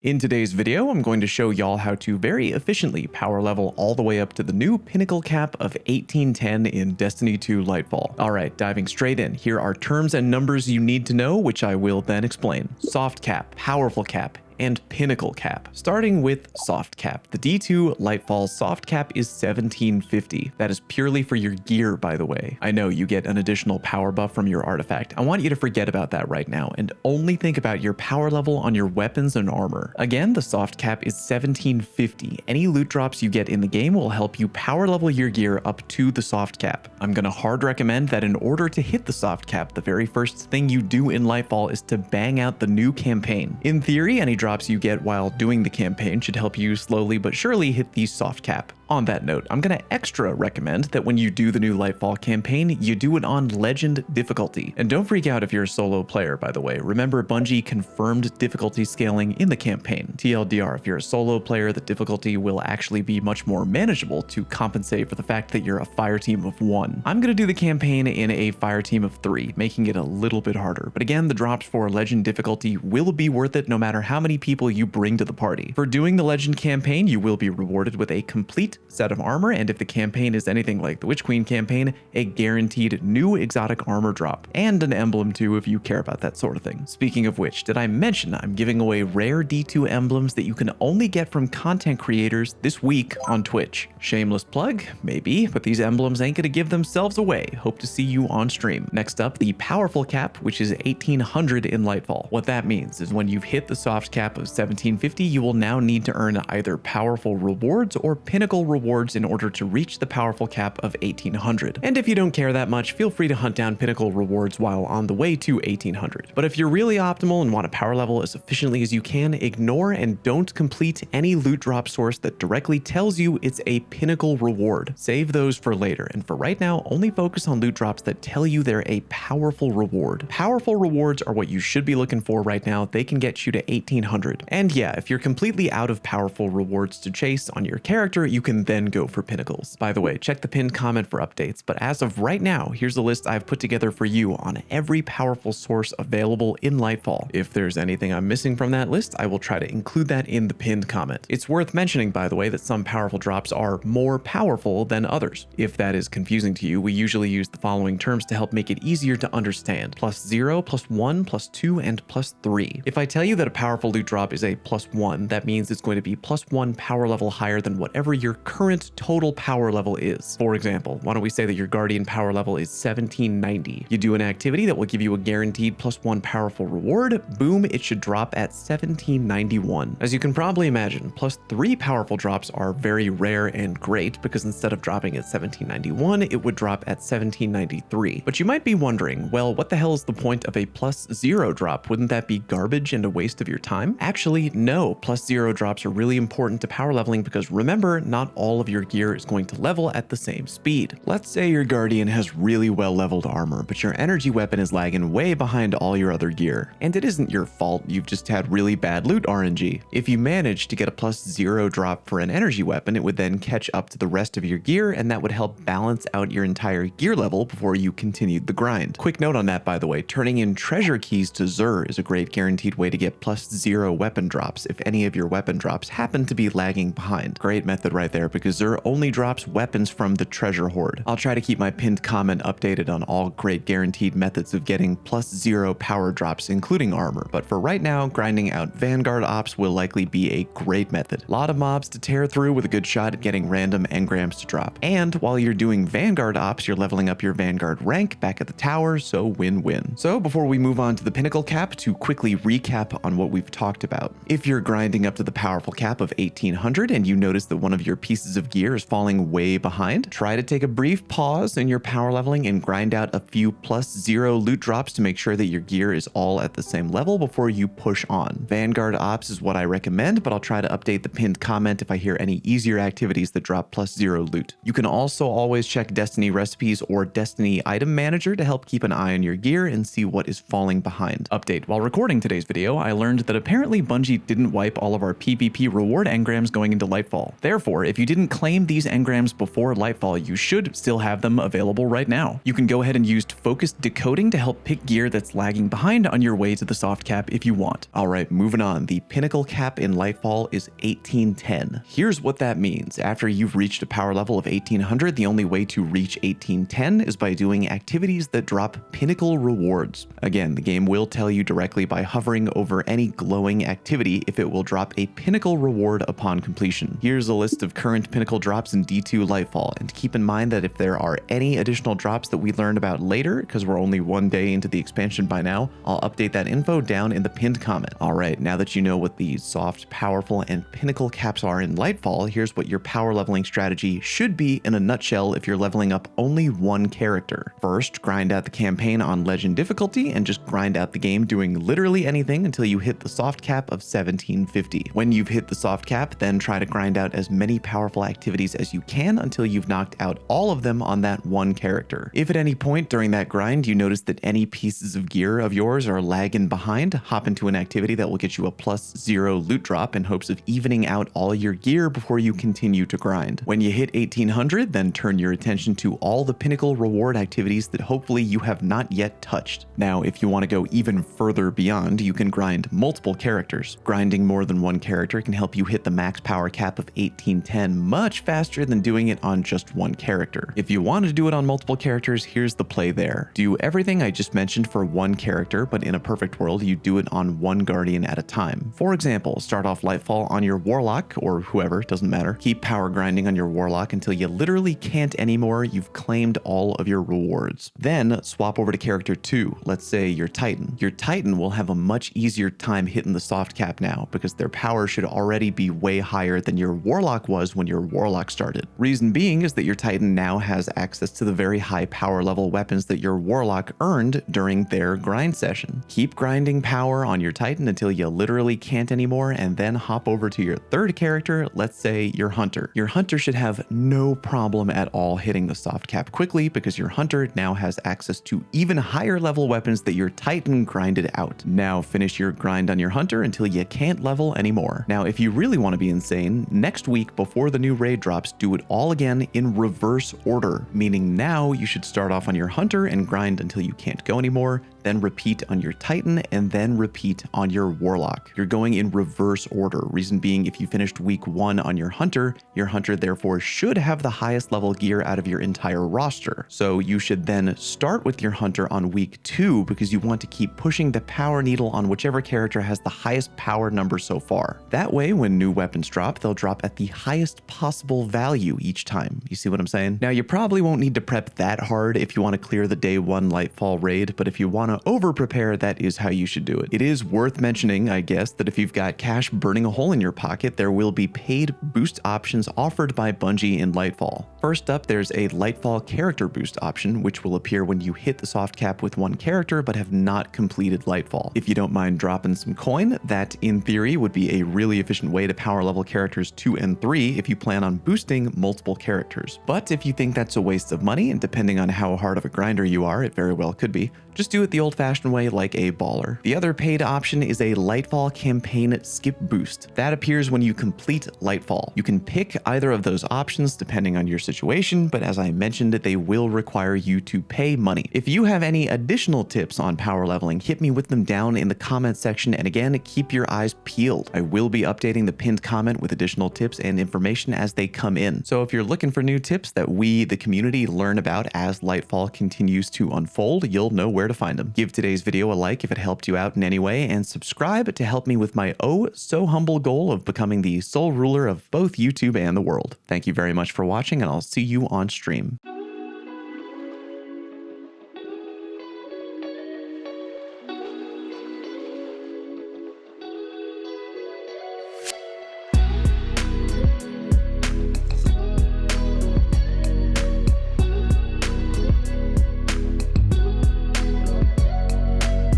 In today's video, I'm going to show y'all how to very efficiently power level all the way up to the new Pinnacle Cap of 1810 in Destiny 2 Lightfall. Alright, diving straight in, here are terms and numbers you need to know, which I will then explain. Soft Cap, Powerful Cap, and Pinnacle Cap. Starting with Soft Cap. The D2 Lightfall Soft Cap is 1750. That is purely for your gear, by the way. I know you get an additional power buff from your artifact. I want you to forget about that right now and only think about your power level on your weapons and armor. Again, the Soft Cap is 1750. Any loot drops you get in the game will help you power level your gear up to the Soft Cap. I'm gonna hard recommend that in order to hit the Soft Cap, the very first thing you do in Lightfall is to bang out the new campaign. In theory, any drops you get while doing the campaign should help you slowly but surely hit the Soft Cap. On that note, I'm gonna extra recommend that when you do the new Lightfall campaign, you do it on Legend difficulty. And don't freak out if you're a solo player, by the way. Remember, Bungie confirmed difficulty scaling in the campaign. TLDR, if you're a solo player, the difficulty will actually be much more manageable to compensate for the fact that you're a fire team of 1. I'm gonna do the campaign in a fire team of 3, making it a little bit harder. But again, the drops for Legend difficulty will be worth it no matter how many people you bring to the party. For doing the Legend campaign, you will be rewarded with a complete set of armor, and if the campaign is anything like the Witch Queen campaign, a guaranteed new exotic armor drop, and an emblem too if you care about that sort of thing. Speaking of which, did I mention I'm giving away rare D2 emblems that you can only get from content creators this week on Twitch? Shameless plug? Maybe, but these emblems ain't gonna give themselves away. Hope to see you on stream. Next up, the Powerful Cap, which is 1800 in Lightfall. What that means is when you've hit the Soft Cap of 1750, you will now need to earn either Powerful Rewards or Pinnacle Rewards in order to reach the Powerful Cap of 1800. And if you don't care that much, feel free to hunt down Pinnacle Rewards while on the way to 1800. But if you're really optimal and want to power level as efficiently as you can, ignore and don't complete any loot drop source that directly tells you it's a Pinnacle Reward. Save those for later, and for right now, only focus on loot drops that tell you they're a powerful reward. Powerful rewards are what you should be looking for right now. They can get you to 1800. And yeah, if you're completely out of powerful rewards to chase on your character, you can then go for pinnacles. By the way, check the pinned comment for updates, but as of right now, here's a list I've put together for you on every powerful source available in Lightfall. If there's anything I'm missing from that list, I will try to include that in the pinned comment. It's worth mentioning, by the way, that some powerful drops are more powerful than others. If that is confusing to you, we usually use the following terms to help make it easier to understand: +0, +1, +2, and +3. If I tell you that a powerful loot drop is a +1, that means it's going to be +1 power level higher than whatever your current total power level is. For example, why don't we say that your Guardian power level is 1790. You do an activity that will give you a guaranteed +1 powerful reward, boom, it should drop at 1791. As you can probably imagine, +3 powerful drops are very rare and great because instead of dropping at 1791, it would drop at 1793. But you might be wondering, well, what the hell is the point of a +0 drop? Wouldn't that be garbage and a waste of your time? Actually, no, +0 drops are really important to power leveling because remember, not all of your gear is going to level at the same speed. Let's say your Guardian has really well leveled armor, but your energy weapon is lagging way behind all your other gear. And it isn't your fault, you've just had really bad loot RNG. If you manage to get a +0 drop for an energy weapon, it would then catch up to the rest of your gear, and that would help balance out your entire gear level before you continued the grind. Quick note on that, by the way, turning in treasure keys to Xur is a great guaranteed way to get +0 weapon drops if any of your weapon drops happen to be lagging behind. Great method right there, because Xur only drops weapons from the treasure hoard. I'll try to keep my pinned comment updated on all great guaranteed methods of getting +0 power drops, including armor, but for right now, grinding out Vanguard ops will likely be a great method. A lot of mobs to tear through with a good shot at getting random engrams to drop. And while you're doing Vanguard ops, you're leveling up your Vanguard rank back at the tower, so win-win. So before we move on to the Pinnacle Cap, to quickly recap on what we've talked about. If you're grinding up to the powerful cap of 1800 and you notice that one of your pieces of gear is falling way behind, try to take a brief pause in your power leveling and grind out a few +0 loot drops to make sure that your gear is all at the same level before you push on. Vanguard ops is what I recommend, but I'll try to update the pinned comment if I hear any easier activities that drop +0 loot. You can also always check Destiny recipes or Destiny item manager to help keep an eye on your gear and see what is falling behind. Update: while recording today's video, I learned that apparently Bungie didn't wipe all of our PvP reward engrams going into Lightfall. Therefore, if if you didn't claim these engrams before Lightfall, you should still have them available right now. You can go ahead and use focused decoding to help pick gear that's lagging behind on your way to the soft cap if you want. Alright, moving on. The Pinnacle Cap in Lightfall is 1810. Here's what that means. After you've reached a power level of 1800, the only way to reach 1810 is by doing activities that drop Pinnacle rewards. Again, the game will tell you directly by hovering over any glowing activity if it will drop a Pinnacle reward upon completion. Here's a list of current Pinnacle drops in D2 Lightfall, and keep in mind that if there are any additional drops that we learn about later, because we're only one day into the expansion by now, I'll update that info down in the pinned comment. Alright, now that you know what the soft, powerful, and Pinnacle caps are in Lightfall, here's what your power leveling strategy should be in a nutshell if you're leveling up only one character. First, grind out the campaign on Legend difficulty and just grind out the game doing literally anything until you hit the soft cap of 1750. When you've hit the soft cap, then try to grind out as many powerful activities as you can until you've knocked out all of them on that one character. If at any point during that grind you notice that any pieces of gear of yours are lagging behind, hop into an activity that will get you a +0 loot drop in hopes of evening out all your gear before you continue to grind. When you hit 1800, then turn your attention to all the Pinnacle reward activities that hopefully you have not yet touched. Now, if you want to go even further beyond, you can grind multiple characters. Grinding more than one character can help you hit the max power cap of 1810 much faster than doing it on just one character. If you want to do it on multiple characters, here's the play there. Do everything I just mentioned for one character, but in a perfect world, you do it on one Guardian at a time. For example, start off Lightfall on your Warlock, or whoever, doesn't matter. Keep power grinding on your Warlock until you literally can't anymore, you've claimed all of your rewards. Then swap over to character 2, let's say your Titan. Your Titan will have a much easier time hitting the soft cap now, because their power should already be way higher than your Warlock was when your Warlock started. Reason being is that your Titan now has access to the very high power level weapons that your Warlock earned during their grind session. Keep grinding power on your Titan until you literally can't anymore, and then hop over to your third character, let's say your Hunter. Your Hunter should have no problem at all hitting the soft cap quickly because your Hunter now has access to even higher level weapons that your Titan grinded out. Now finish your grind on your Hunter until you can't level anymore. Now, if you really want to be insane, next week before the new raid drops, do it all again in reverse order, meaning now you should start off on your Hunter and grind until you can't go anymore, then repeat on your Titan, and then repeat on your Warlock. You're going in reverse order. Reason being, if you finished week 1 on your Hunter therefore should have the highest level gear out of your entire roster. So you should then start with your Hunter on week 2 because you want to keep pushing the power needle on whichever character has the highest power number so far. That way, when new weapons drop, they'll drop at the highest possible value each time. You see what I'm saying? Now, you probably won't need to prep that hard if you want to clear the day 1 Lightfall raid, but if you want to over prepare, that is how you should do it. It is worth mentioning, I guess, that if you've got cash burning a hole in your pocket, there will be paid boost options offered by Bungie in Lightfall. First up, there's a Lightfall character boost option, which will appear when you hit the soft cap with one character but have not completed Lightfall. If you don't mind dropping some coin, that in theory would be a really efficient way to power level characters 2 and 3 if you plan on boosting multiple characters. But if you think that's a waste of money, and depending on how hard of a grinder you are, it very well could be, just do it the old-fashioned way like a baller. The other paid option is a Lightfall campaign skip boost. That appears when you complete Lightfall. You can pick either of those options depending on your situation, but as I mentioned, they will require you to pay money. If you have any additional tips on power leveling, hit me with them down in the comment section, and again, keep your eyes peeled. I will be updating the pinned comment with additional tips and information as they come in. So if you're looking for new tips that we, the community, learn about as Lightfall continues to unfold, you'll know where to find them. Give today's video a like if it helped you out in any way, and subscribe to help me with my oh so humble goal of becoming the sole ruler of both YouTube and the world. Thank you very much for watching, and I'll see you on stream.